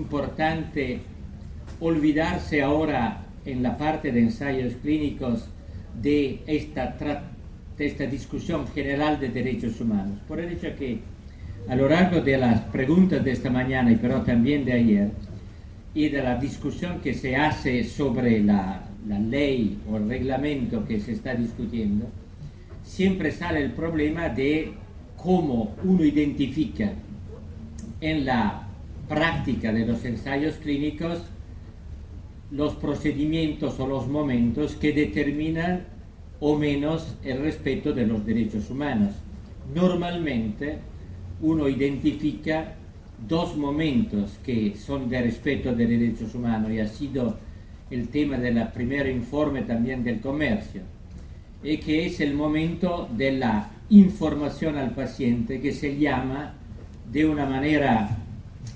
importante olvidarse ahora en la parte de ensayos clínicos de esta discusión general de derechos humanos, por el hecho que a lo largo de las preguntas de esta mañana, y pero también de ayer, y de la discusión que se hace sobre la ley o el reglamento que se está discutiendo, siempre sale el problema de cómo uno identifica en la práctica de los ensayos clínicos los procedimientos o los momentos que determinan o menos el respeto de los derechos humanos. Normalmente uno identifica dos momentos que son de respeto de derechos humanos, y ha sido el tema del primer informe también del comercio, y que es el momento de la información al paciente, que se llama de una manera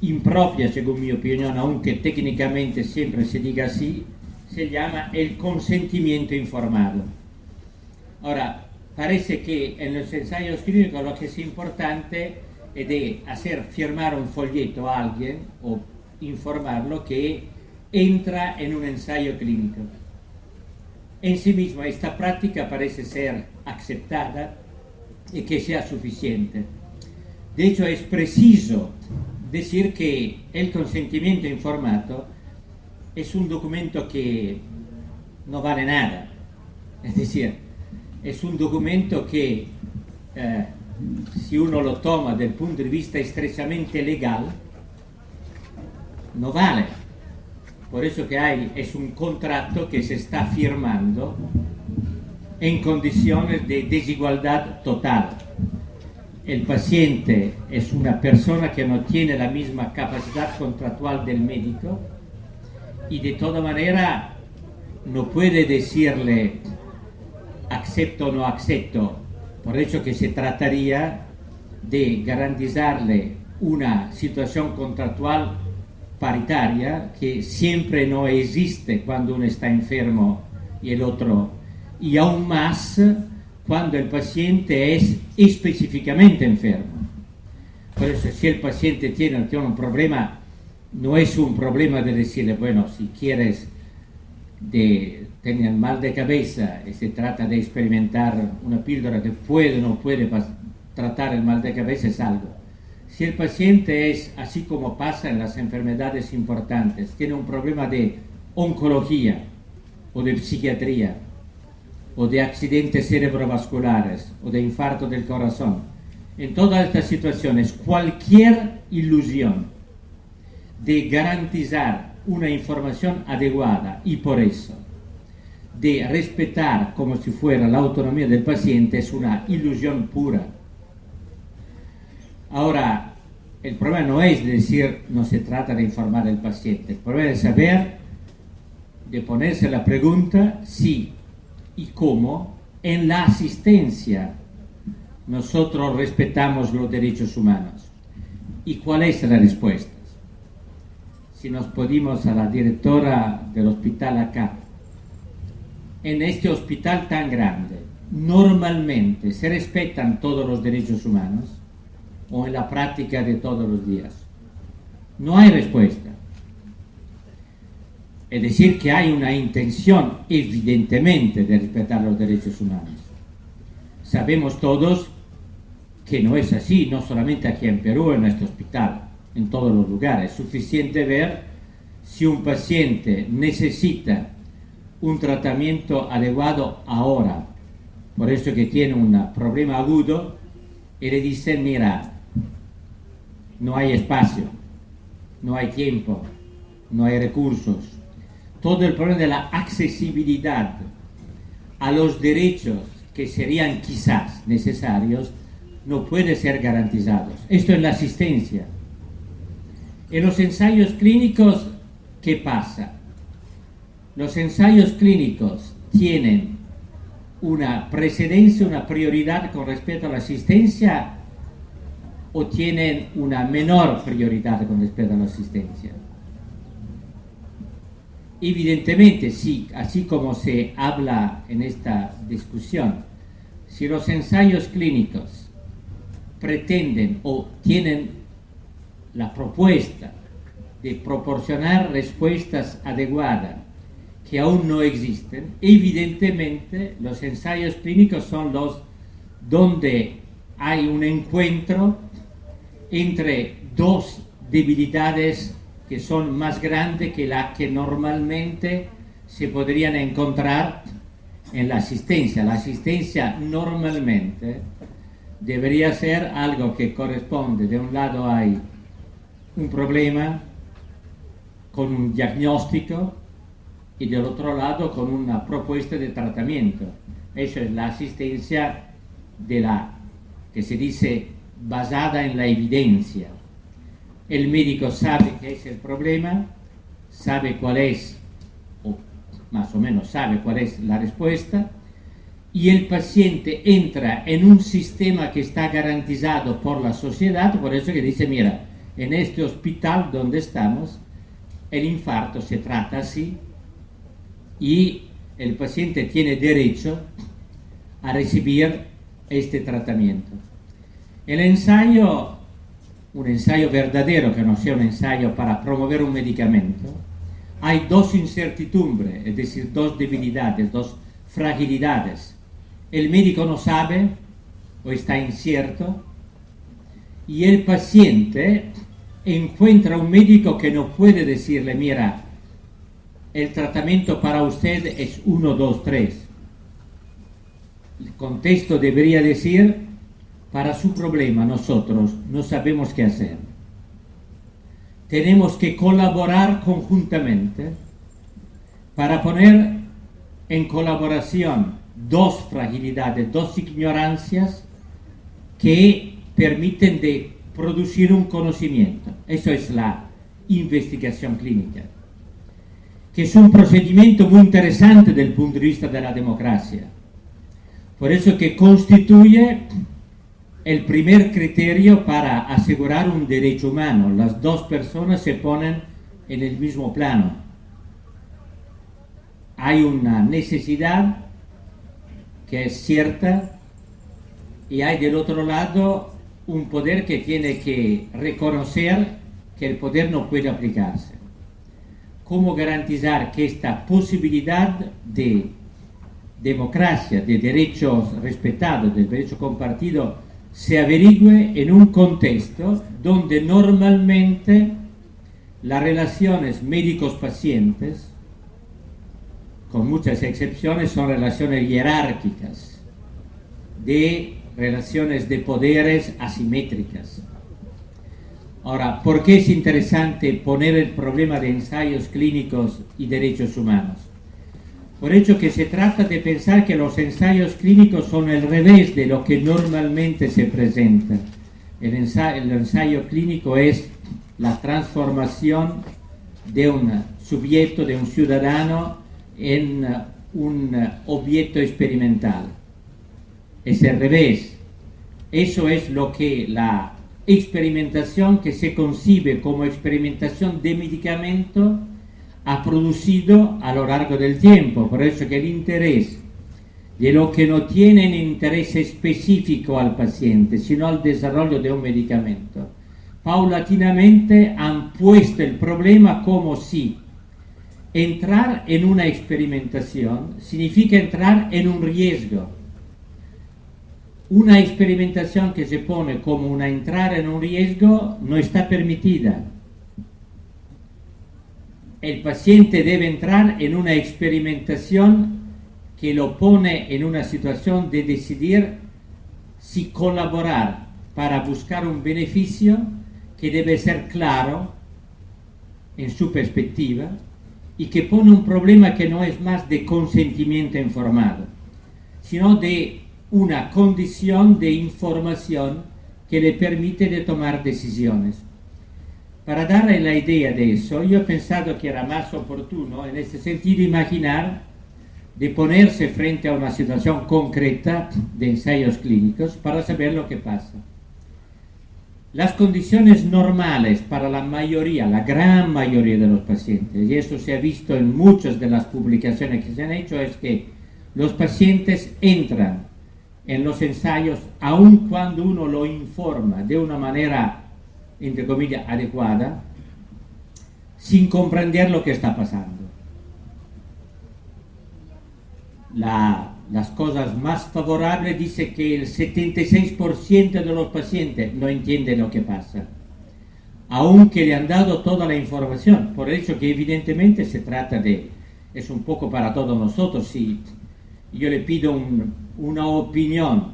impropia, según mi opinión, aunque técnicamente siempre se diga así, se llama el consentimiento informado. Ahora, parece que en los ensayos clínicos lo que es importante es de hacer firmar un folleto a alguien o informarlo que entra en un ensayo clínico. En sí misma esta práctica parece ser aceptada y que sea suficiente. De hecho, es preciso decir que el consentimiento informado es un documento que no vale nada. Es decir, es un documento que si uno lo toma desde el punto de vista estrechamente legal, no vale. Por eso que es un contrato que se está firmando en condiciones de desigualdad total. El paciente es una persona que no tiene la misma capacidad contractual del médico y de toda manera no puede decirle acepto o no acepto. Por eso que se trataría de garantizarle una situación contractual paritaria que siempre no existe cuando uno está enfermo y el otro, y aún más cuando el paciente es específicamente enfermo. Por eso, si el paciente tiene un problema, no es un problema de decirle, bueno, si quieres tener mal de cabeza y se trata de experimentar una píldora que puede o no puede tratar el mal de cabeza, es algo. Si el paciente es, así como pasa en las enfermedades importantes, tiene un problema de oncología o de psiquiatría o de accidentes cerebrovasculares o de infarto del corazón, en todas estas situaciones cualquier ilusión de garantizar una información adecuada y por eso de respetar como si fuera la autonomía del paciente es una ilusión pura. Ahora, el problema no es de decir no se trata de informar al paciente, el problema es saber, de ponerse la pregunta si y cómo en la asistencia nosotros respetamos los derechos humanos y cuál es la respuesta. Si nos pedimos a la directora del hospital acá, en este hospital tan grande, normalmente se respetan todos los derechos humanos o en la práctica de todos los días. No hay respuesta. Es decir, que hay una intención evidentemente de respetar los derechos humanos. Sabemos todos que no es así, no solamente aquí en Perú, en este hospital, en todos los lugares. Es suficiente ver si un paciente necesita un tratamiento adecuado ahora, por eso que tiene un problema agudo, y le dicen, mira, no hay espacio, no hay tiempo, no hay recursos. Todo el problema de la accesibilidad a los derechos que serían quizás necesarios no puede ser garantizados. Esto es la asistencia. En los ensayos clínicos, ¿qué pasa? Los ensayos clínicos tienen una precedencia, una prioridad con respecto a la asistencia, o tienen una menor prioridad con respecto a la asistencia. Evidentemente, sí, así como se habla en esta discusión, si los ensayos clínicos pretenden o tienen la propuesta de proporcionar respuestas adecuadas que aún no existen, evidentemente los ensayos clínicos son los donde hay un encuentro entre dos debilidades que son más grandes que las que normalmente se podrían encontrar en la asistencia. La asistencia normalmente debería ser algo que corresponde, de un lado hay un problema con un diagnóstico y del otro lado con una propuesta de tratamiento. Eso es la asistencia que se dice basada en la evidencia. El médico sabe qué es el problema, sabe cuál es, o más o menos sabe cuál es la respuesta, y el paciente entra en un sistema que está garantizado por la sociedad, por eso que dice, mira, en este hospital donde estamos, el infarto se trata así, y el paciente tiene derecho a recibir este tratamiento. El ensayo, un ensayo verdadero, que no sea un ensayo para promover un medicamento, hay dos incertidumbres, es decir, dos debilidades, dos fragilidades. El médico no sabe o está incierto y el paciente encuentra un médico que no puede decirle, mira, el tratamiento para usted es 1, 2, 3. El contexto debería decir, para su problema nosotros no sabemos qué hacer. Tenemos que colaborar conjuntamente para poner en colaboración dos fragilidades, dos ignorancias que permiten de producir un conocimiento. Eso es la investigación clínica, que es un procedimiento muy interesante desde el punto de vista de la democracia. Por eso que constituye el primer criterio para asegurar un derecho humano. Las dos personas se ponen en el mismo plano. Hay una necesidad que es cierta y hay del otro lado un poder que tiene que reconocer que el poder no puede aplicarse. ¿Cómo garantizar que esta posibilidad de democracia, de derechos respetados, de derecho compartido, se averigüe en un contexto donde normalmente las relaciones médicos-pacientes, con muchas excepciones, son relaciones jerárquicas, de relaciones de poderes asimétricas? Ahora, ¿por qué es interesante poner el problema de ensayos clínicos y derechos humanos? Por hecho que se trata de pensar que los ensayos clínicos son el revés de lo que normalmente se presenta. El ensayo clínico es la transformación de un sujeto, de un ciudadano, en un objeto experimental. Es el revés. Eso es lo que la experimentación que se concibe como experimentación de medicamento ha producido a lo largo del tiempo. Por eso que el interés de lo que no tiene un interés específico al paciente, sino al desarrollo de un medicamento, paulatinamente han puesto el problema como si entrar en una experimentación significa entrar en un riesgo. Una experimentación que se pone como una entrada en un riesgo no está permitida. El paciente debe entrar en una experimentación que lo pone en una situación de decidir si colaborar para buscar un beneficio que debe ser claro en su perspectiva y que pone un problema que no es más de consentimiento informado, sino de una condición de información que le permite de tomar decisiones. Para darle la idea de eso, yo he pensado que era más oportuno, en este sentido, imaginar de ponerse frente a una situación concreta de ensayos clínicos para saber lo que pasa. Las condiciones normales para la mayoría, la gran mayoría de los pacientes, y eso se ha visto en muchas de las publicaciones que se han hecho, es que los pacientes entran en los ensayos aun cuando uno lo informa de una manera, entre comillas, adecuada, sin comprender lo que está pasando. Las cosas más favorables dice que el 76% de los pacientes no entienden lo que pasa, aunque le han dado toda la información. Por eso que evidentemente se trata de, es un poco para todos nosotros, si yo le pido una opinión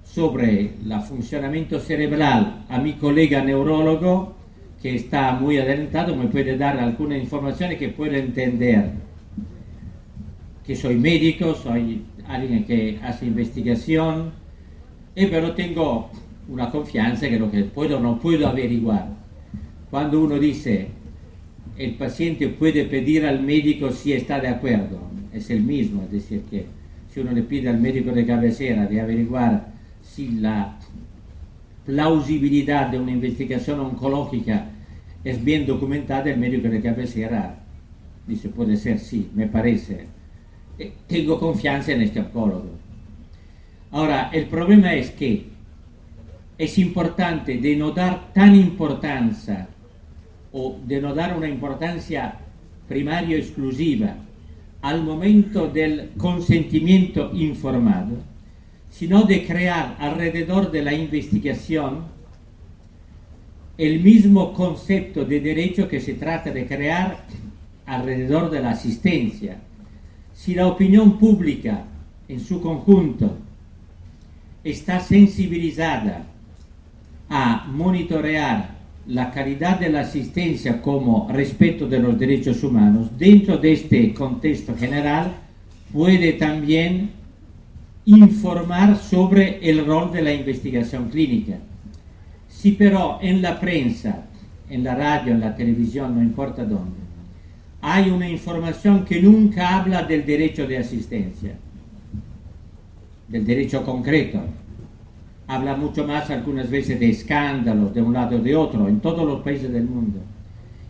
sobre el funcionamiento cerebral a mi colega neurólogo, que está muy adelantado, me puede dar alguna información que pueda entender. Que soy médico, soy alguien que hace investigación, pero tengo una confianza que lo que puedo no puedo averiguar. Cuando uno dice, el paciente puede pedir al médico si está de acuerdo, es el mismo, es decir, que si uno le pide al médico de cabecera de averiguar si la plausibilidad de una investigación oncológica es bien documentada, el médico de cabecera dice, puede ser, sí, me parece, tengo confianza en este oncólogo. Ahora, el problema es que es importante de no dar tan importancia o de no dar una importancia primaria exclusiva al momento del consentimiento informado, sino de crear alrededor de la investigación el mismo concepto de derecho que se trata de crear alrededor de la asistencia. Si la opinión pública en su conjunto está sensibilizada a monitorear la calidad de la asistencia como respeto de los derechos humanos, dentro de este contexto general puede también informar sobre el rol de la investigación clínica. Si pero en la prensa, en la radio, en la televisión, no importa dónde, hay una información que nunca habla del derecho de asistencia, del derecho concreto, habla mucho más algunas veces de escándalos de un lado o de otro en todos los países del mundo.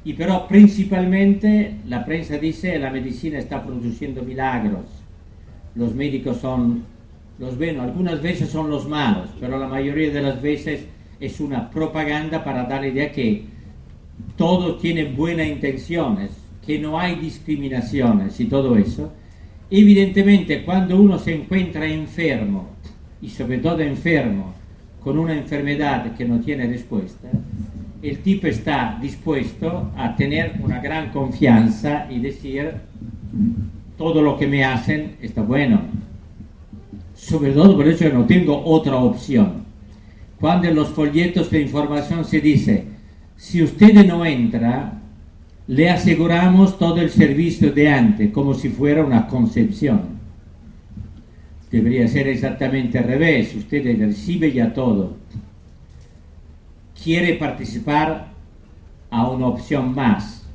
Y pero principalmente la prensa dice la medicina está produciendo milagros, los médicos son los buenos, algunas veces son los malos, pero la mayoría de las veces es una propaganda para dar la idea que todo tiene buenas intenciones, que no hay discriminaciones y todo eso. Evidentemente cuando uno se encuentra enfermo, y sobre todo enfermo con una enfermedad que no tiene respuesta, el tipo está dispuesto a tener una gran confianza y decir todo lo que me hacen está bueno, sobre todo por eso que no tengo otra opción. Cuando en los folletos de información se dice, si usted no entra, le aseguramos todo el servicio de antes, como si fuera una concepción. Debería ser exactamente al revés, usted recibe ya todo. Quiere participar a una opción más.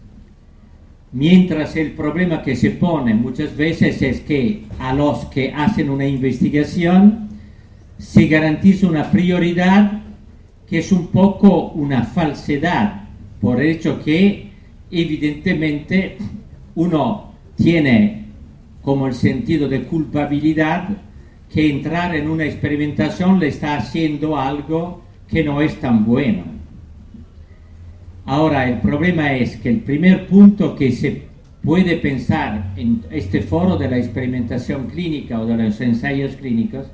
Mientras el problema que se pone muchas veces es que a los que hacen una investigación se garantiza una prioridad que es un poco una falsedad, por el hecho que evidentemente uno tiene como el sentido de culpabilidad que entrar en una experimentación le está haciendo algo que no es tan bueno. Ahora, el problema es que el primer punto que se puede pensar en este foro de la experimentación clínica o de los ensayos clínicos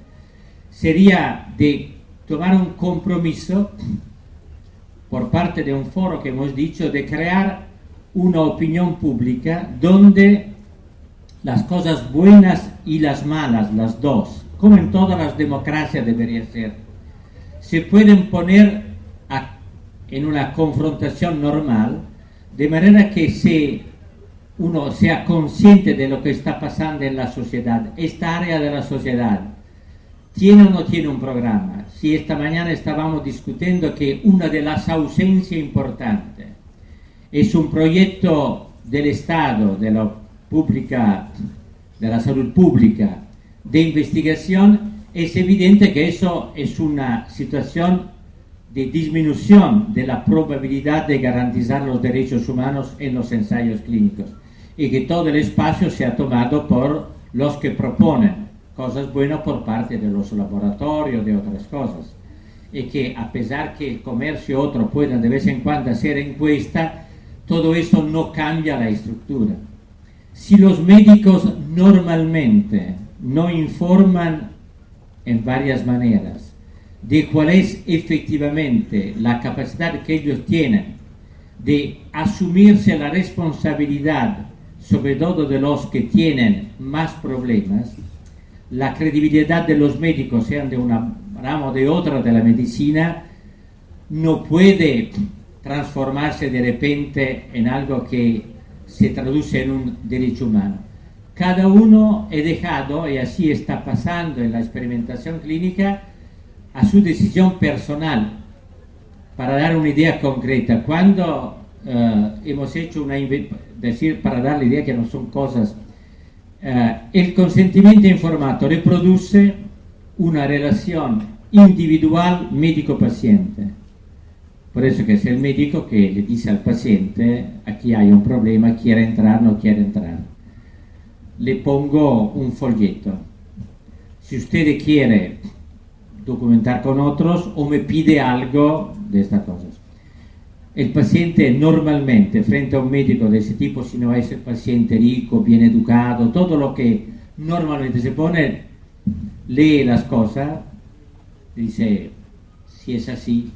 sería de tomar un compromiso por parte de un foro que hemos dicho de crear una opinión pública donde las cosas buenas y las malas, las dos, como en todas las democracias debería ser, se pueden poner en una confrontación normal, de manera que uno sea consciente de lo que está pasando en la sociedad, esta área de la sociedad, ¿tiene o no tiene un programa? Si esta mañana estábamos discutiendo que una de las ausencias importantes es un proyecto del Estado, de la salud pública, de investigación, es evidente que eso es una situación de disminución de la probabilidad de garantizar los derechos humanos en los ensayos clínicos y que todo el espacio sea tomado por los que proponen cosas buenas por parte de los laboratorios, de otras cosas, y que a pesar que el comercio y otros puedan de vez en cuando hacer encuesta, todo eso no cambia la estructura. Si los médicos normalmente no informan en varias maneras de cuál es efectivamente la capacidad que ellos tienen de asumirse la responsabilidad, sobre todo de los que tienen más problemas, la credibilidad de los médicos, sean de una rama o de otra de la medicina, no puede transformarse de repente en algo que se traduce en un derecho humano. Cada uno ha dejado, y así está pasando en la experimentación clínica, a su decisión personal. Para dar una idea concreta, cuando hemos hecho para dar la idea que no son cosas, el consentimiento informato reproduce una relación individual médico-paciente. Por eso que es el médico que le dice al paciente: aquí hay un problema, quiere entrar, no quiere entrar. Le pongo un folleto. Si usted quiere documentar con otros o me pide algo de estas cosas. El paciente normalmente, frente a un médico de ese tipo, si no es el paciente rico, bien educado, todo lo que normalmente se pone, lee las cosas, dice: si es así,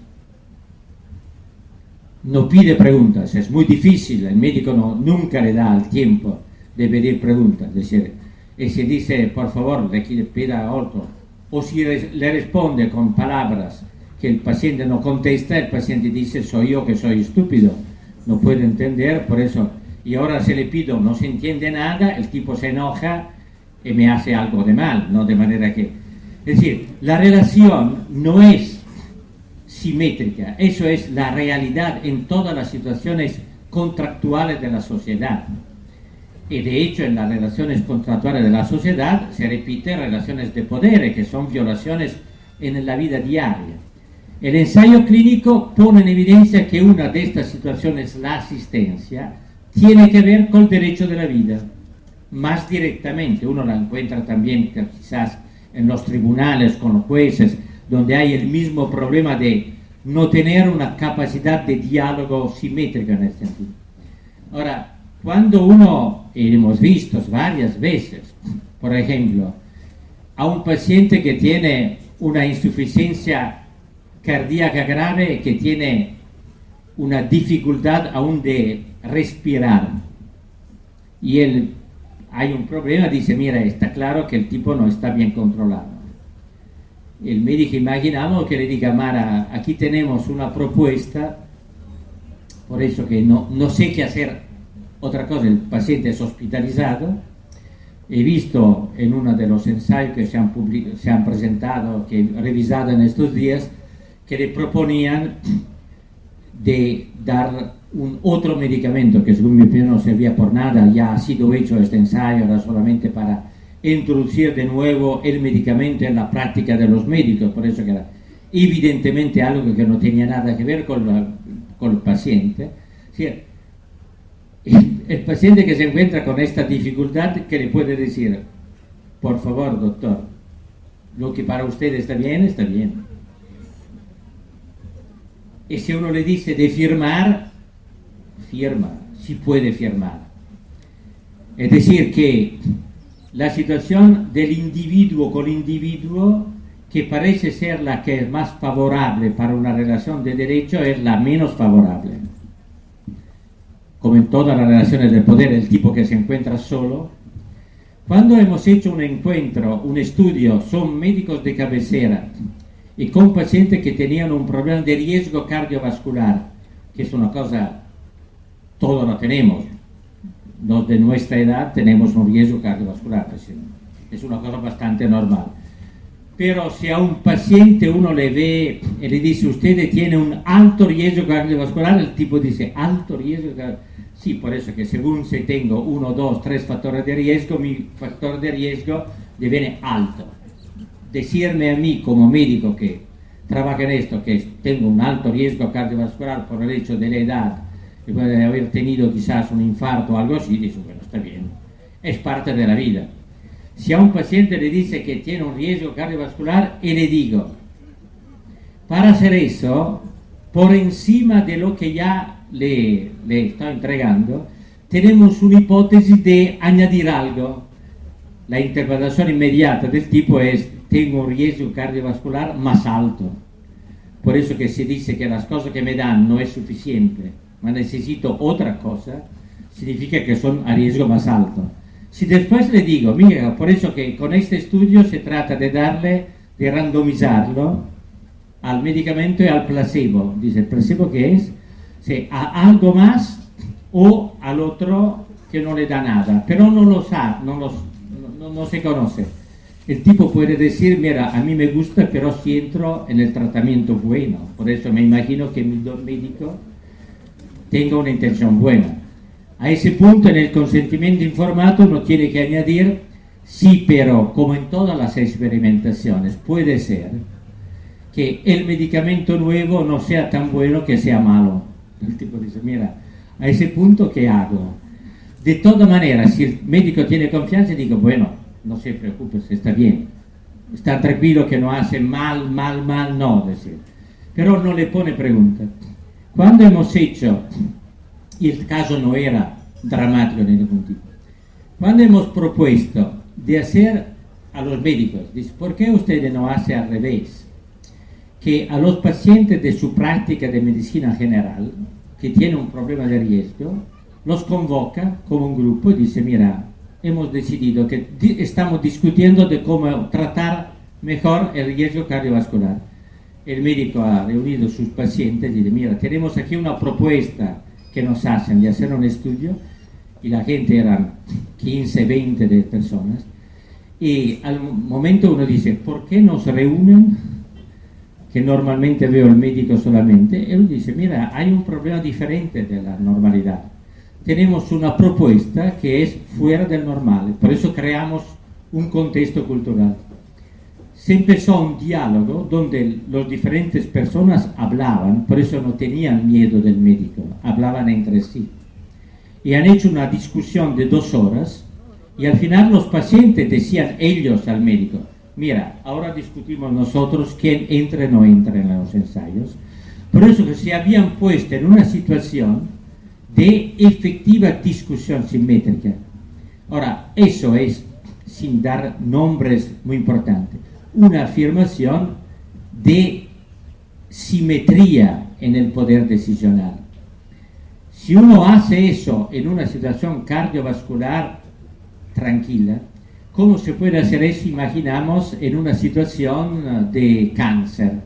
no pide preguntas, es muy difícil, el médico nunca le da el tiempo de pedir preguntas, es decir, y si dice: por favor, le pida otro, o si le responde con palabras que el paciente no contesta, el paciente dice: soy yo que soy estúpido, no puedo entender, por eso, y ahora se le pido, no se entiende nada, el tipo se enoja y me hace algo de mal, ¿no? De manera que, es decir, la relación no es simétrica, eso es la realidad en todas las situaciones contractuales de la sociedad. Y de hecho en las relaciones contractuales de la sociedad se repiten relaciones de poder, que son violaciones en la vida diaria. El ensayo clínico pone en evidencia que una de estas situaciones, la asistencia, tiene que ver con el derecho de la vida, más directamente. Uno la encuentra también quizás en los tribunales, con los jueces, donde hay el mismo problema de no tener una capacidad de diálogo simétrica en este sentido. Ahora, cuando uno, y hemos visto varias veces, por ejemplo, a un paciente que tiene una insuficiencia cardíaca grave, que tiene una dificultad aún de respirar, y hay un problema, dice: mira, está claro que el tipo no está bien controlado. El médico, imaginamos que le diga: Mara, aquí tenemos una propuesta, por eso que no sé qué hacer. Otra cosa, el paciente es hospitalizado. He visto en uno de los ensayos que se han presentado, que he revisado en estos días, que le proponían de dar un otro medicamento que según mi opinión no servía por nada. Ya ha sido hecho este ensayo, era solamente para introducir de nuevo el medicamento en la práctica de los médicos, por eso que era evidentemente algo que no tenía nada que ver con el paciente. Sí, el paciente que se encuentra con esta dificultad, que le puede decir: por favor, doctor, lo que para usted está bien, está bien. Y si uno le dice de firmar, firma, si puede firmar. Es decir, que la situación del individuo con individuo, que parece ser la que es más favorable para una relación de derecho, es la menos favorable. Como en todas las relaciones de poder, el tipo que se encuentra solo. Cuando hemos hecho un encuentro, un estudio, son médicos de cabecera y con pacientes que tenían un problema de riesgo cardiovascular, que es una cosa, todos lo tenemos. Los de nuestra edad tenemos un riesgo cardiovascular, es una cosa bastante normal. Pero si a un paciente uno le ve y le dice: usted tiene un alto riesgo cardiovascular, el tipo dice: alto riesgo cardiovascular. Sí, por eso que según si tengo 1, 2, 3 factores de riesgo, mi factor de riesgo diviene alto. Decirme a mí como médico que trabaja en esto, que tengo un alto riesgo cardiovascular por el hecho de la edad, y puede haber tenido quizás un infarto o algo así, dice: bueno, está bien, es parte de la vida. Si a un paciente le dice que tiene un riesgo cardiovascular y le digo: para hacer eso, por encima de lo que ya le estoy entregando, tenemos una hipótesis de añadir algo. La interpretación inmediata del tipo es: tengo un riesgo cardiovascular más alto. Por eso que se dice que las cosas que me dan no es suficiente, ma necesito otra cosa, significa que son a riesgo más alto. Si después le digo, mira, por eso que con este estudio se trata de darle, de randomizarlo al medicamento y al placebo. Dice, ¿el placebo qué es? Sí, a algo más o al otro que no le da nada, pero no lo sabe, no se conoce. El tipo puede decir, mira, a mí me gusta, pero si entro en el tratamiento bueno. Por eso me imagino que mi médico tenga una intención buena. A ese punto, en el consentimiento informado, uno tiene que añadir, sí, pero como en todas las experimentaciones, puede ser que el medicamento nuevo no sea tan bueno que sea malo. El tipo dice, mira, a ese punto, ¿qué hago? De todas maneras, si el médico tiene confianza, digo, bueno, no se preocupe, está bien, está tranquilo que no hace mal, no, decir. Pero no le pone pregunta. Cuando hemos hecho, y el caso no era dramático en ningún tipo, cuando hemos propuesto de hacer a los médicos, dice, ¿por qué ustedes no hacen al revés? Que a los pacientes de su práctica de medicina general, que tienen un problema de riesgo, los convoca como un grupo y dice, mira, hemos decidido que estamos discutiendo de cómo tratar mejor el riesgo cardiovascular. El médico ha reunido a sus pacientes y dice, mira, tenemos aquí una propuesta que nos hacen de hacer un estudio, y la gente eran 15, 20 de personas, y al momento uno dice, ¿por qué nos reúnen? Que normalmente veo el médico solamente, y él dice, mira, hay un problema diferente de la normalidad. Tenemos una propuesta que es fuera del normal, por eso creamos un contexto cultural. Se empezó un diálogo donde las diferentes personas hablaban, por eso no tenían miedo del médico, hablaban entre sí. Y han hecho una discusión de 2 horas, y al final los pacientes decían ellos al médico, mira, ahora discutimos nosotros quién entra o no entra en los ensayos. Por eso que se habían puesto en una situación de efectiva discusión simétrica. Ahora, eso es, sin dar nombres muy importantes, una afirmación de simetría en el poder decisional. Si uno hace eso en una situación cardiovascular tranquila, ¿cómo se puede hacer eso, imaginamos, en una situación de cáncer?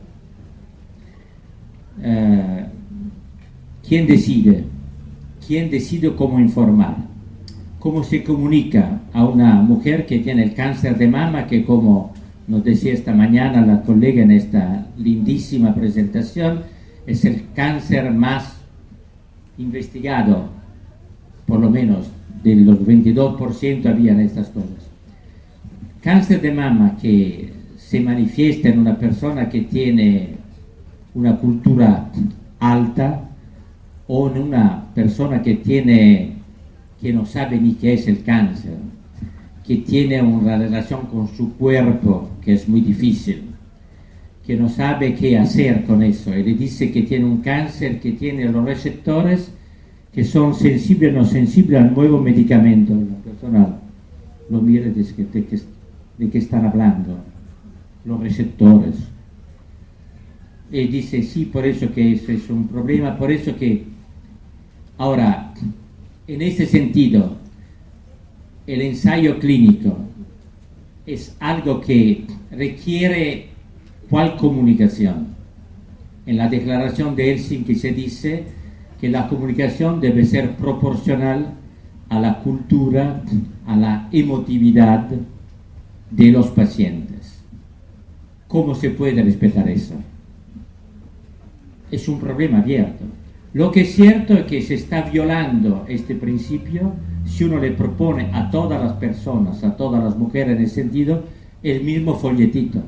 ¿Quién decide? ¿Quién decide cómo informar? ¿Cómo se comunica a una mujer que tiene el cáncer de mama, que como nos decía esta mañana la colega en esta lindísima presentación, es el cáncer más investigado, por lo menos de los 22% habían estas cosas. Cáncer de mama que se manifiesta en una persona que tiene una cultura alta, o en una persona que no sabe ni qué es el cáncer, que tiene una relación con su cuerpo que es muy difícil, que no sabe qué hacer con eso, y le dice que tiene un cáncer que tiene los receptores que son sensibles o no sensibles al nuevo medicamento. La persona lo mira y dice, ¿de qué están hablando? Los receptores. Y dice, sí, por eso que eso es un problema, por eso que ahora, en ese sentido, el ensayo clínico es algo que requiere ¿cuál comunicación? En la declaración de Helsinki se dice que la comunicación debe ser proporcional a la cultura, a la emotividad de los pacientes. ¿Cómo se puede respetar eso? Es un problema abierto. Lo que es cierto es que se está violando este principio si uno le propone a todas las personas, a todas las mujeres en ese sentido, el mismo folletito.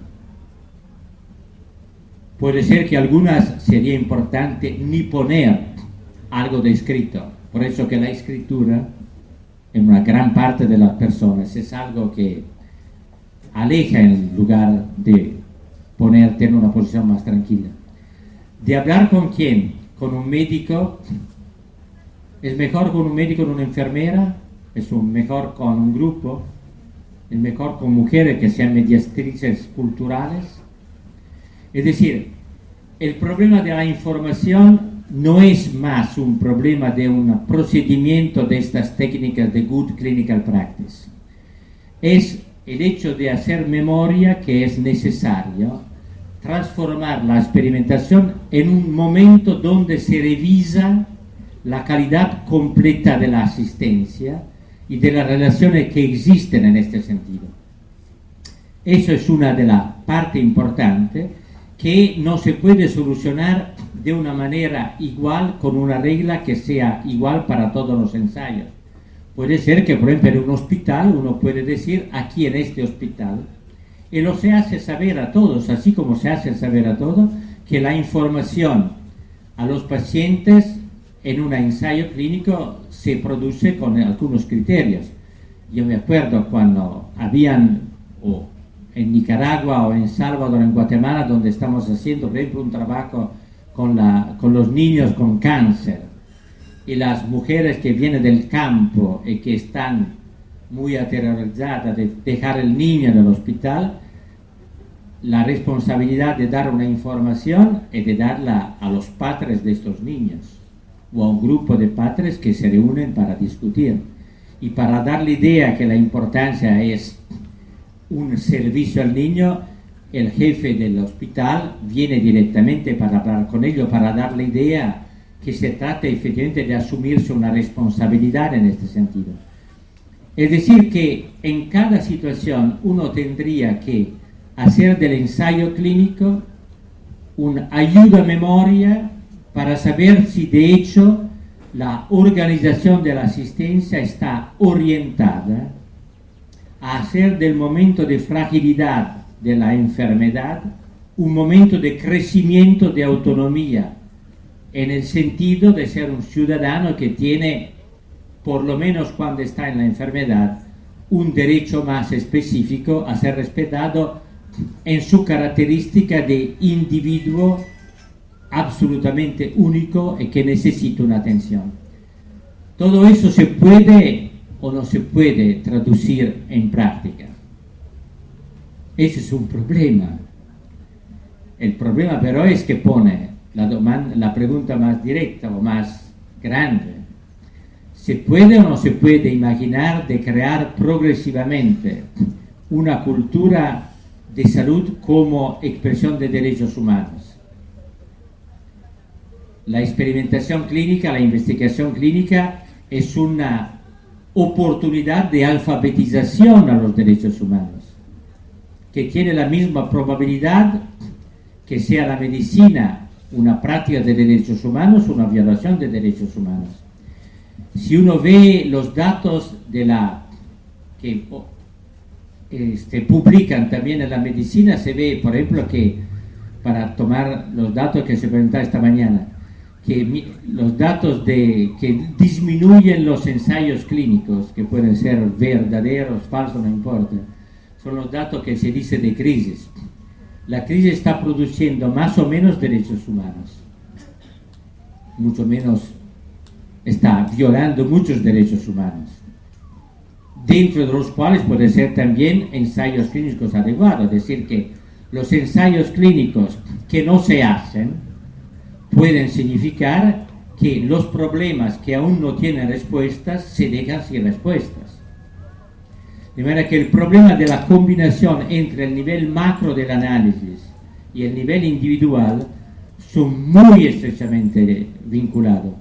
Puede ser que algunas sería importante ni poner algo de escrito, por eso que la escritura en una gran parte de las personas es algo que aleja en lugar de ponerte en una posición más tranquila. De hablar con quién, con un médico es mejor con un médico, con una enfermera, es mejor con un grupo, es mejor con mujeres que sean mediatrices culturales. Es decir, el problema de la información no es más un problema de un procedimiento de estas técnicas de Good Clinical Practice. Es el hecho de hacer memoria que es necesario transformar la experimentación en un momento donde se revisa la calidad completa de la asistencia y de las relaciones que existen en este sentido. Eso es una de las partes importantes que no se puede solucionar de una manera igual con una regla que sea igual para todos los ensayos. Puede ser que, por ejemplo, en un hospital uno puede decir, aquí en este hospital, y lo se hace saber a todos, así como se hace saber a todos, que la información a los pacientes en un ensayo clínico se produce con algunos criterios. Yo me acuerdo cuando habían, o en Nicaragua o en Salvador, en Guatemala, donde estamos haciendo, por ejemplo, un trabajo con los niños con cáncer, y las mujeres que vienen del campo y que están muy aterrorizadas de dejar el niño en el hospital, la responsabilidad de dar una información es de darla a los padres de estos niños o a un grupo de padres que se reúnen para discutir y para dar la idea que la importancia es un servicio al niño. El jefe del hospital viene directamente para hablar con ellos, para dar la idea que se trata efectivamente de asumirse una responsabilidad en este sentido. Es decir, que en cada situación uno tendría que hacer del ensayo clínico una ayuda a memoria para saber si de hecho la organización de la asistencia está orientada a hacer del momento de fragilidad de la enfermedad un momento de crecimiento de autonomía, en el sentido de ser un ciudadano que tiene, por lo menos cuando está en la enfermedad, un derecho más específico a ser respetado en su característica de individuo absolutamente único y que necesita una atención. Todo eso se puede o no se puede traducir en práctica. Ese es un problema. El problema pero es que pone la pregunta más directa o más grande. ¿Se puede o no se puede imaginar de crear progresivamente una cultura de salud como expresión de derechos humanos? La experimentación clínica, la investigación clínica es una oportunidad de alfabetización a los derechos humanos, que tiene la misma probabilidad que sea la medicina una práctica de derechos humanos, una violación de derechos humanos. Si uno ve los datos de que publican también en la medicina, se ve, por ejemplo, que, para tomar los datos que se presentaron esta mañana, que los datos que disminuyen los ensayos clínicos, que pueden ser verdaderos, falsos, no importa, son los datos que se dice de crisis. La crisis está produciendo más o menos derechos humanos, mucho menos está violando muchos derechos humanos, dentro de los cuales puede ser también ensayos clínicos adecuados. Es decir, que los ensayos clínicos que no se hacen pueden significar que los problemas que aún no tienen respuestas se dejan sin respuestas. De manera que el problema de la combinación entre el nivel macro del análisis y el nivel individual son muy estrechamente vinculados.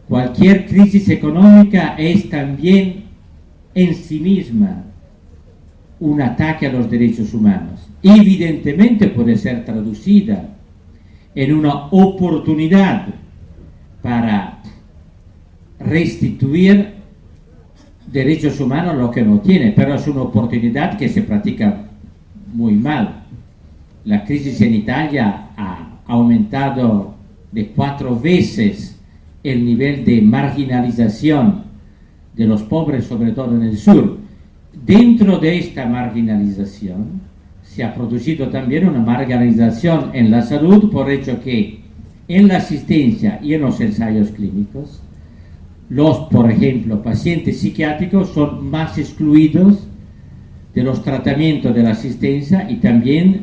Cualquier crisis económica es también en sí misma un ataque a los derechos humanos. Evidentemente puede ser traducida en una oportunidad para restituir derechos humanos lo que no tiene, pero es una oportunidad que se practica muy mal. La crisis en Italia ha aumentado de 4 veces el nivel de marginalización de los pobres, sobre todo en el sur. Dentro de esta marginalización se ha producido también una marginalización en la salud, por hecho que en la asistencia y en los ensayos clínicos por ejemplo, pacientes psiquiátricos son más excluidos de los tratamientos de la asistencia y también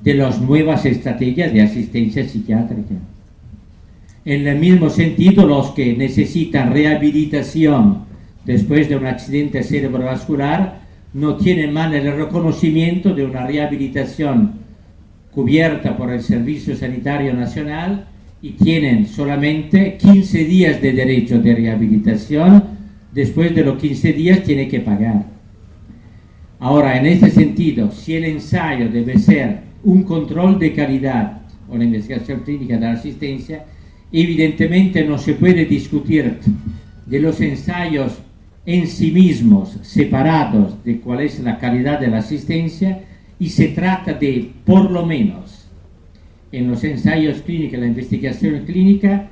de las nuevas estrategias de asistencia psiquiátrica. En el mismo sentido, los que necesitan rehabilitación después de un accidente cerebrovascular no tienen más el reconocimiento de una rehabilitación cubierta por el Servicio Sanitario Nacional y tienen solamente 15 días de derecho de rehabilitación. Después de los 15 días tiene que pagar. Ahora, en este sentido, si el ensayo debe ser un control de calidad o la investigación clínica de la asistencia, evidentemente no se puede discutir de los ensayos en sí mismos separados de cuál es la calidad de la asistencia, y se trata de, por lo menos, en los ensayos clínicos, la investigación clínica,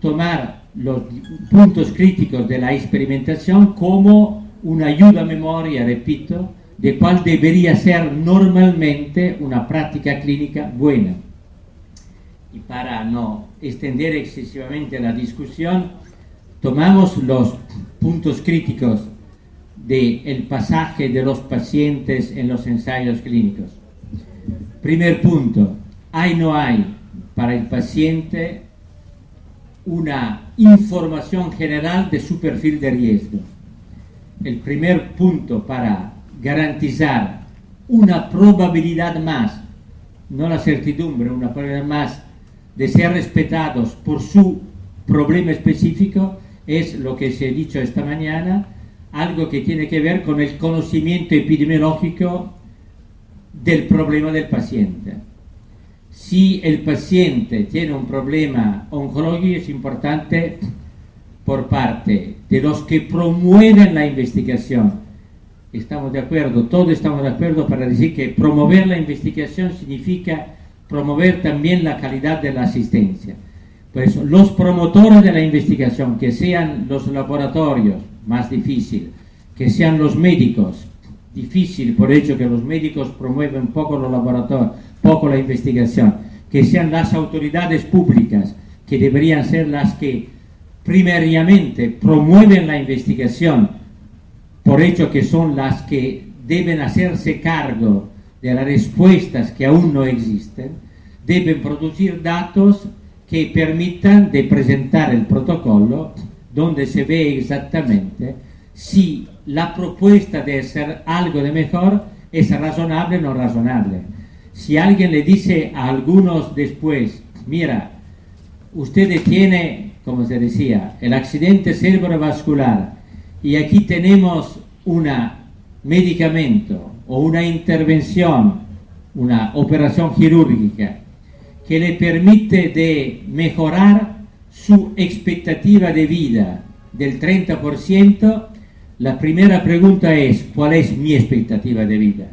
tomar los puntos críticos de la experimentación como una ayuda a memoria, repito, de cuál debería ser normalmente una práctica clínica buena. Y para no extender excesivamente la discusión, tomamos los puntos críticos del pasaje de los pacientes en los ensayos clínicos. Primer punto, hay no hay para el paciente una información general de su perfil de riesgo. El primer punto para garantizar una probabilidad más, no la certidumbre, una probabilidad más de ser respetados por su problema específico es lo que se ha dicho esta mañana, algo que tiene que ver con el conocimiento epidemiológico del problema del paciente. Si el paciente tiene un problema oncológico, es importante por parte de los que promueven la investigación. Estamos de acuerdo, todos estamos de acuerdo para decir que promover la investigación significa promover también la calidad de la asistencia. Por eso, los promotores de la investigación, que sean los laboratorios, más difícil, que sean los médicos, difícil por hecho que los médicos promueven poco los laboratorios, poco la investigación, que sean las autoridades públicas, que deberían ser las que primariamente promueven la investigación, por hecho que son las que deben hacerse cargo de las respuestas que aún no existen, deben producir datos que permitan de presentar el protocolo donde se ve exactamente si la propuesta de hacer algo de mejor es razonable o no razonable. Si alguien le dice a algunos después, mira, usted tiene, como se decía, el accidente cerebrovascular y aquí tenemos un medicamento o una intervención, una operación quirúrgica que le permite de mejorar su expectativa de vida del 30%, la primera pregunta es, ¿cuál es mi expectativa de vida?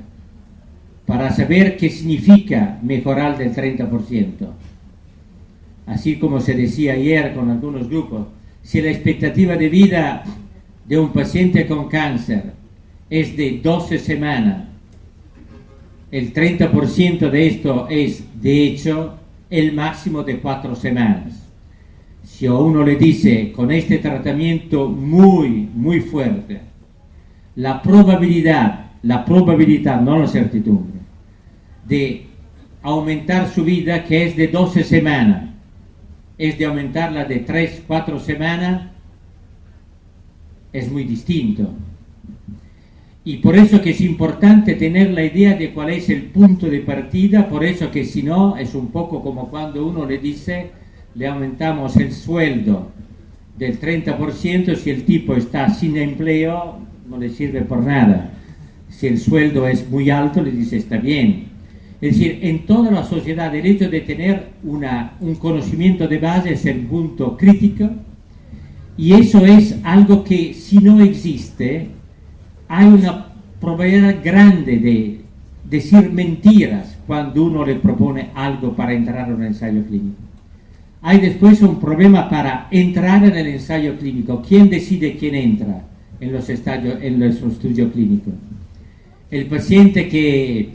Para saber qué significa mejorar del 30%. Así como se decía ayer con algunos grupos, si la expectativa de vida de un paciente con cáncer es de 12 semanas, el 30% de esto es, de hecho, el máximo de 4 semanas. Si a uno le dice, con este tratamiento muy, muy fuerte, la probabilidad, no la certidumbre, de aumentar su vida, que es de 12 semanas, es de aumentarla de 3, 4 semanas, es muy distinto. Y por eso que es importante tener la idea de cuál es el punto de partida, por eso que si no es un poco como cuando uno le dice, le aumentamos el sueldo del 30%, si el tipo está sin empleo, no le sirve por nada. Si el sueldo es muy alto, le dice está bien. Es decir, en toda la sociedad el hecho de tener un conocimiento de base es el punto crítico, y eso es algo que si no existe, hay una probabilidad grande de decir mentiras cuando uno le propone algo para entrar en un ensayo clínico. Hay después un problema para entrar en el ensayo clínico. ¿Quién decide quién entra en los estudios clínicos? El paciente que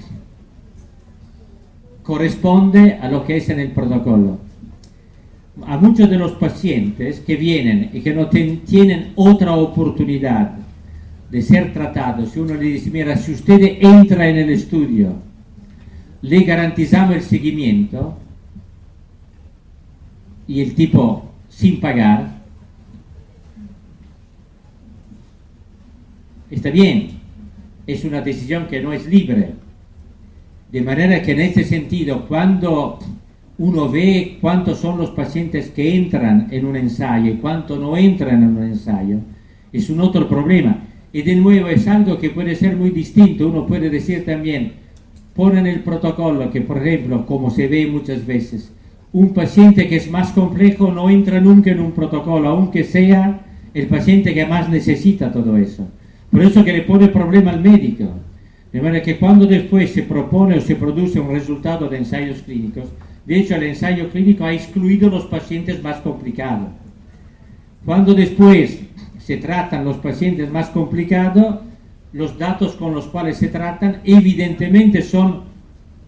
corresponde a lo que es en el protocolo. a muchos de los pacientes que vienen y que no tienen otra oportunidad de ser tratados, si uno le dice, mira, si usted entra en el estudio, le garantizamos el seguimiento, y el tipo sin pagar, está bien, es una decisión que no es libre. De manera que en este sentido, cuando uno ve cuántos son los pacientes que entran en un ensayo y cuántos no entran en un ensayo, es un otro problema. Y de nuevo es algo que puede ser muy distinto. Uno puede decir también, ponen el protocolo que, por ejemplo, como se ve muchas veces, un paciente que es más complejo no entra nunca en un protocolo, aunque sea el paciente que más necesita todo eso. Por eso que le pone problema al médico. De manera que cuando después se propone o se produce un resultado de ensayos clínicos, de hecho el ensayo clínico ha excluido los pacientes más complicados. Cuando después se tratan los pacientes más complicados, los datos con los cuales se tratan evidentemente son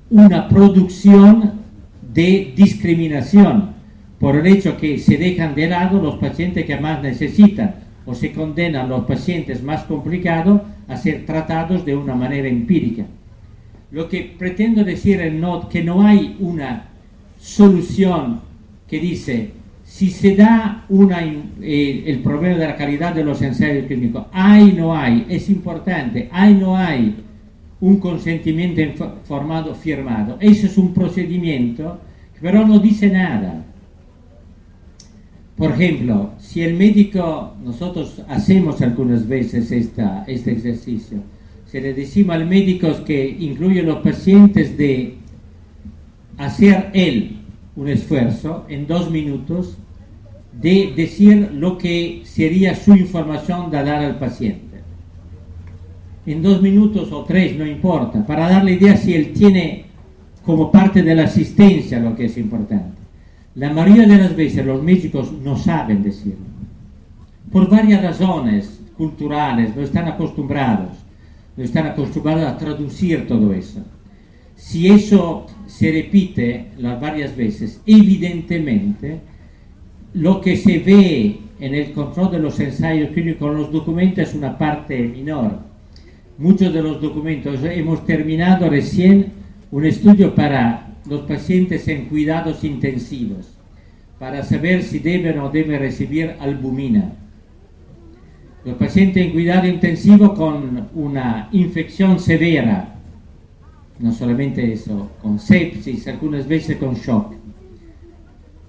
una producción de discriminación por el hecho que se dejan de lado los pacientes que más necesitan o se condenan los pacientes más complicados a ser tratados de una manera empírica. Lo que pretendo decir es que no hay una solución que dice, si se da el problema de la calidad de los ensayos clínicos, hay, no hay, es importante, hay, no hay un consentimiento informado firmado. Ese es un procedimiento que pero no dice nada. Por ejemplo, si el médico, nosotros hacemos algunas veces este ejercicio, se le decimos al médico que incluye a los pacientes de hacer él un esfuerzo en 2 minutos de decir lo que sería su información de dar al paciente. En 2 minutos o 3, no importa, para darle idea si él tiene como parte de la asistencia lo que es importante. La mayoría de las veces los médicos no saben decirlo. Por varias razones culturales, no están acostumbrados a traducir todo eso. Si eso se repite las varias veces, evidentemente lo que se ve en el control de los ensayos clínicos con los documentos es una parte menor. Muchos de los documentos, hemos terminado recién un estudio para los pacientes en cuidados intensivos, para saber si deben o deben recibir albumina. Los pacientes en cuidado intensivo con una infección severa, no solamente eso, con sepsis, algunas veces con shock.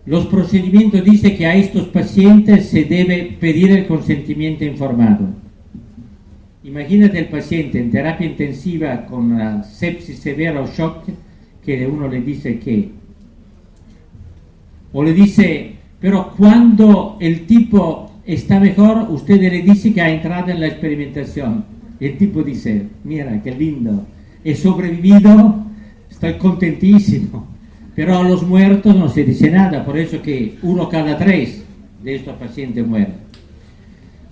Los procedimientos dicen que a estos pacientes se debe pedir el consentimiento informado. Imagínate el paciente en terapia intensiva con una sepsis severa o shock, que uno le dice que, o le dice, pero cuando el tipo está mejor, usted le dice que ha entrado en la experimentación. El tipo dice, mira, qué lindo, he sobrevivido, estoy contentísimo. Pero a los muertos no se dice nada, por eso que 1 cada 3 de estos pacientes mueren.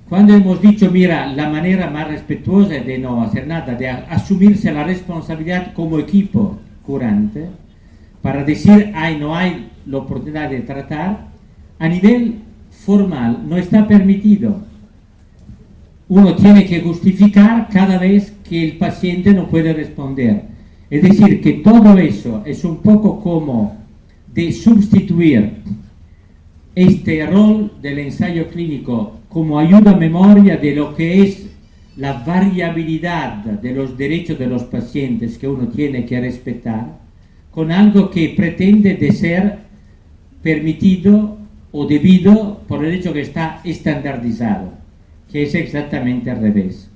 Cuando hemos dicho, mira, la manera más respetuosa de no hacer nada, de asumirse la responsabilidad como equipo curante, para decir, hay, no hay la oportunidad de tratar, a nivel formal no está permitido. Uno tiene que justificar cada vez que el paciente no puede responder. Es decir, que todo eso es un poco como de sustituir este rol del ensayo clínico como ayuda a memoria de lo que es la variabilidad de los derechos de los pacientes que uno tiene que respetar, con algo que pretende de ser permitido o debido por el hecho que está estandarizado, que es exactamente al revés.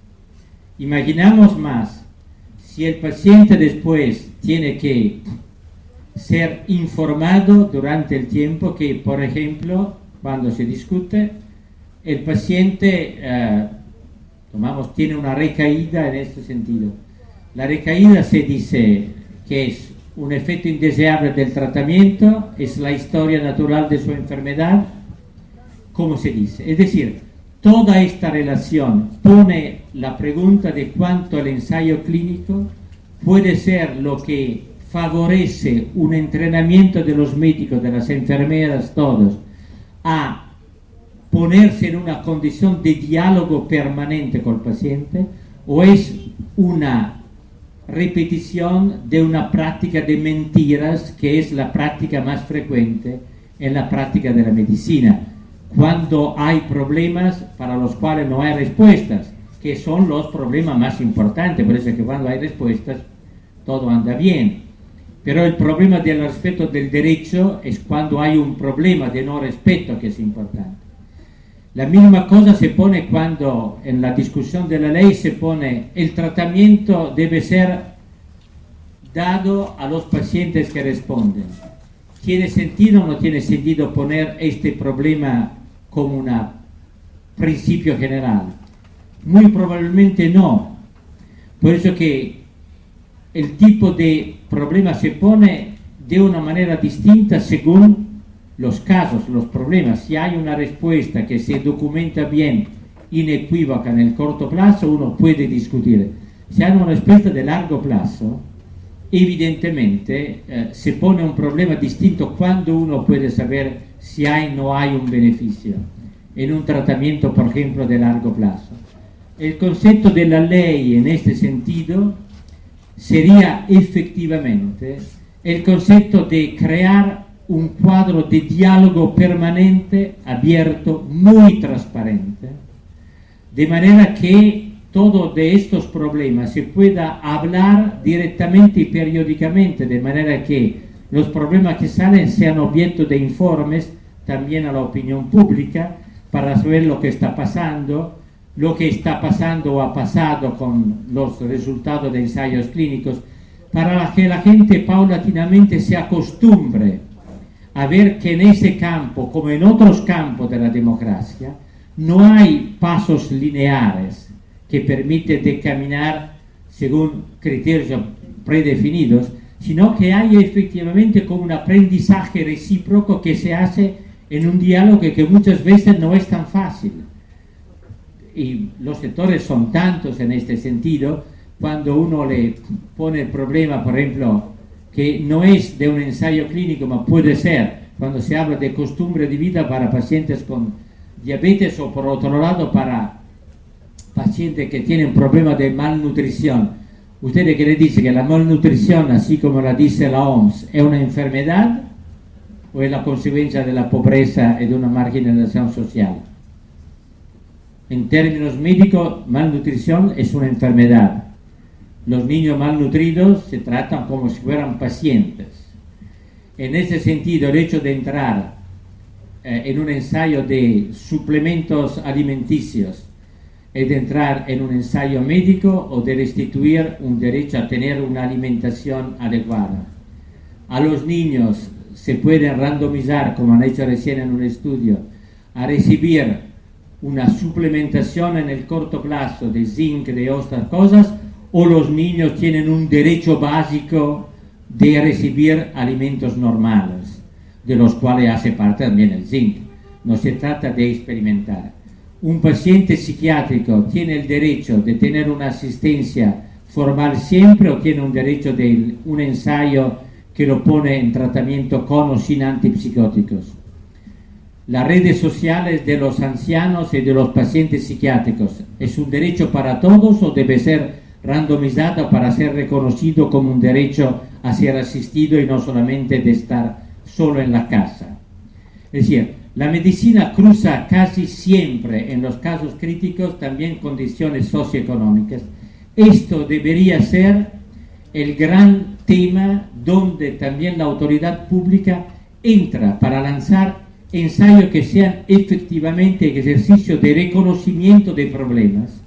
Imaginamos más. Si el paciente después tiene que ser informado durante el tiempo que, por ejemplo, cuando se discute, el paciente, tiene una recaída en este sentido. La recaída se dice que es un efecto indeseable del tratamiento, es la historia natural de su enfermedad, ¿cómo se dice? Es decir, toda esta relación pone la pregunta de cuánto el ensayo clínico puede ser lo que favorece un entrenamiento de los médicos, de las enfermeras, todos, a ponerse en una condición de diálogo permanente con el paciente o es una repetición de una práctica de mentiras que es la práctica más frecuente en la práctica de la medicina, cuando hay problemas para los cuales no hay respuestas, que son los problemas más importantes. Por eso es que cuando hay respuestas todo anda bien. Pero el problema del respeto del derecho es cuando hay un problema de no respeto, que es importante. La misma cosa se pone cuando en la discusión de la ley se pone el tratamiento debe ser dado a los pacientes que responden. ¿Tiene sentido o no tiene sentido poner este problema como un principio general? Muy probablemente no. Por eso que el tipo de problema se pone de una manera distinta según los casos, los problemas. Si hay una respuesta que se documenta bien, inequívoca en el corto plazo, uno puede discutir. Si hay una respuesta de largo plazo, evidentemente se pone un problema distinto cuando uno puede saber si hay o no hay un beneficio en un tratamiento, por ejemplo, de largo plazo. El concepto de la ley en este sentido sería efectivamente el concepto de crear un cuadro de diálogo permanente, abierto, muy transparente, de manera que todo de estos problemas se pueda hablar directamente y periódicamente, de manera que los problemas que salen sean objeto de informes también a la opinión pública para saber lo que está pasando o ha pasado con los resultados de ensayos clínicos, para que la gente paulatinamente se acostumbre a ver que en ese campo, como en otros campos de la democracia, no hay pasos lineares que permiten de caminar según criterios predefinidos, sino que hay efectivamente como un aprendizaje recíproco que se hace en un diálogo que muchas veces no es tan fácil. Y los sectores son tantos en este sentido, cuando uno le pone el problema, por ejemplo, que no es de un ensayo clínico, pero puede ser cuando se habla de costumbre de vida para pacientes con diabetes o por otro lado para pacientes que tienen problemas de malnutrición. ¿Ustedes qué le dicen? ¿Que la malnutrición, así como la dice la OMS, es una enfermedad o es la consecuencia de la pobreza y de una marginalización social? En términos médicos, malnutrición es una enfermedad. Los niños malnutridos se tratan como si fueran pacientes. En ese sentido, el hecho de entrar en un ensayo de suplementos alimenticios es de entrar en un ensayo médico o de restituir un derecho a tener una alimentación adecuada. A los niños se pueden randomizar, como han hecho recién en un estudio, a recibir una suplementación en el corto plazo de zinc, de otras cosas, o los niños tienen un derecho básico de recibir alimentos normales, de los cuales hace parte también el zinc. No se trata de experimentar. Un paciente psiquiátrico tiene el derecho de tener una asistencia formal siempre o tiene un derecho de un ensayo que lo pone en tratamiento con o sin antipsicóticos. Las redes sociales de los ancianos y de los pacientes psiquiátricos, ¿es un derecho para todos o debe ser randomizado para ser reconocido como un derecho a ser asistido y no solamente de estar solo en la casa? Es decir, la medicina cruza casi siempre, en los casos críticos, también condiciones socioeconómicas. Esto debería ser el gran tema donde también la autoridad pública entra para lanzar ensayos que sean efectivamente ejercicio de reconocimiento de problemas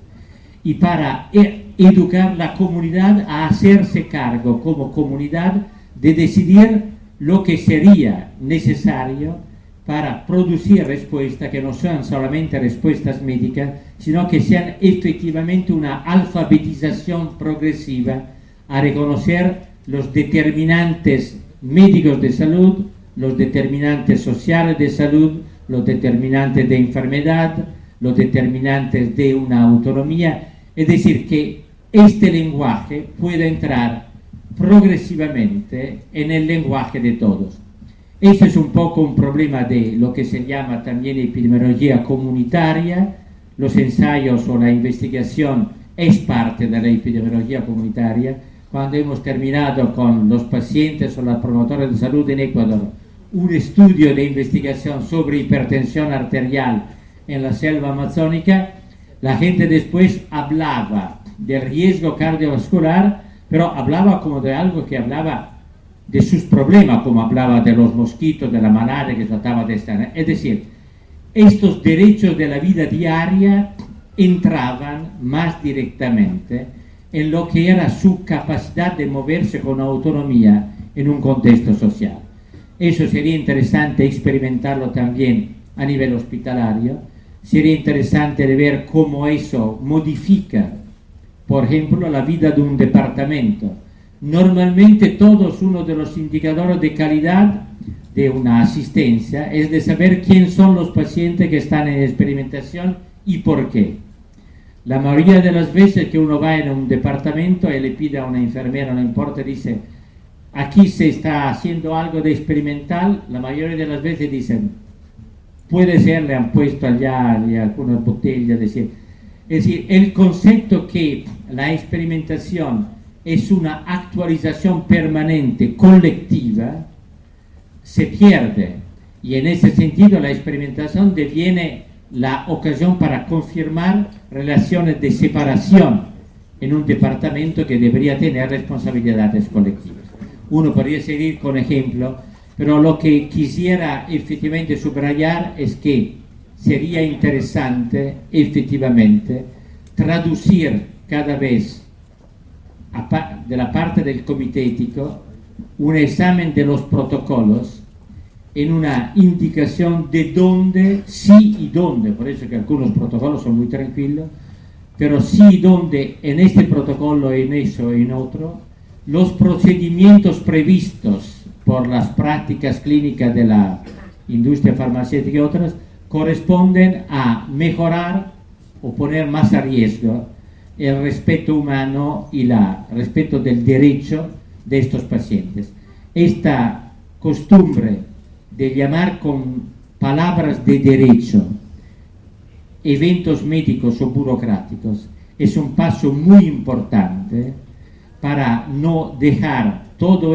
y para educar la comunidad a hacerse cargo como comunidad de decidir lo que sería necesario para producir respuestas que no sean solamente respuestas médicas, sino que sean efectivamente una alfabetización progresiva a reconocer los determinantes médicos de salud, los determinantes sociales de salud, los determinantes de enfermedad, los determinantes de una autonomía. Es decir, que este lenguaje pueda entrar progresivamente en el lenguaje de todos. Ese es un poco un problema de lo que se llama también epidemiología comunitaria. Los ensayos o la investigación es parte de la epidemiología comunitaria. Cuando hemos terminado con los pacientes o las promotoras de salud en Ecuador un estudio de investigación sobre hipertensión arterial en la selva amazónica, la gente después hablaba del riesgo cardiovascular, pero hablaba como de algo que hablaba de sus problemas, como hablaba de los mosquitos, de la malaria que trataba de estar. Es decir, estos derechos de la vida diaria entraban más directamente en lo que era su capacidad de moverse con autonomía en un contexto social. Eso sería interesante experimentarlo también a nivel hospitalario. Sería interesante de ver cómo eso modifica, por ejemplo, la vida de un departamento. Normalmente todos uno de los indicadores de calidad de una asistencia es de saber quién son los pacientes que están en experimentación y por qué. La mayoría de las veces que uno va en un departamento y le pide a una enfermera, no importa, dice, aquí se está haciendo algo de experimental, la mayoría de las veces dicen, puede ser, le han puesto allá algunas botellas, es decir, el concepto que la experimentación es una actualización permanente, colectiva, se pierde, y en ese sentido la experimentación deviene la ocasión para confirmar relaciones de separación en un departamento que debería tener responsabilidades colectivas. Uno podría seguir con ejemplo, pero lo que quisiera efectivamente subrayar es que sería interesante efectivamente traducir cada vez de la parte del comité ético un examen de los protocolos en una indicación de dónde, sí y dónde, por eso que algunos protocolos son muy tranquilos, pero sí y dónde en este protocolo, en eso, en otro, los procedimientos previstos por las prácticas clínicas de la industria farmacéutica y otras corresponden a mejorar o poner más a riesgo el respeto humano y el respeto del derecho de estos pacientes. Esta costumbre de llamar con palabras de derecho eventos médicos o burocráticos es un paso muy importante para no dejar todo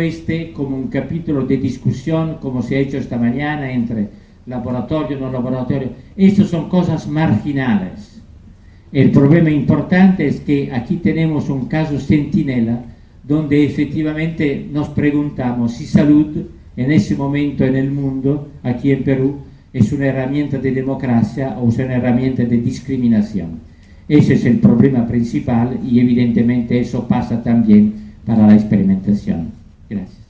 como un capítulo de discusión, como se ha hecho esta mañana entre laboratorio y no laboratorio. Estas son cosas marginales. El problema importante es que aquí tenemos un caso centinela donde efectivamente nos preguntamos si salud en ese momento en el mundo, aquí en Perú, es una herramienta de democracia o es una herramienta de discriminación. Ese es el problema principal y evidentemente eso pasa también para la experimentación. Gracias.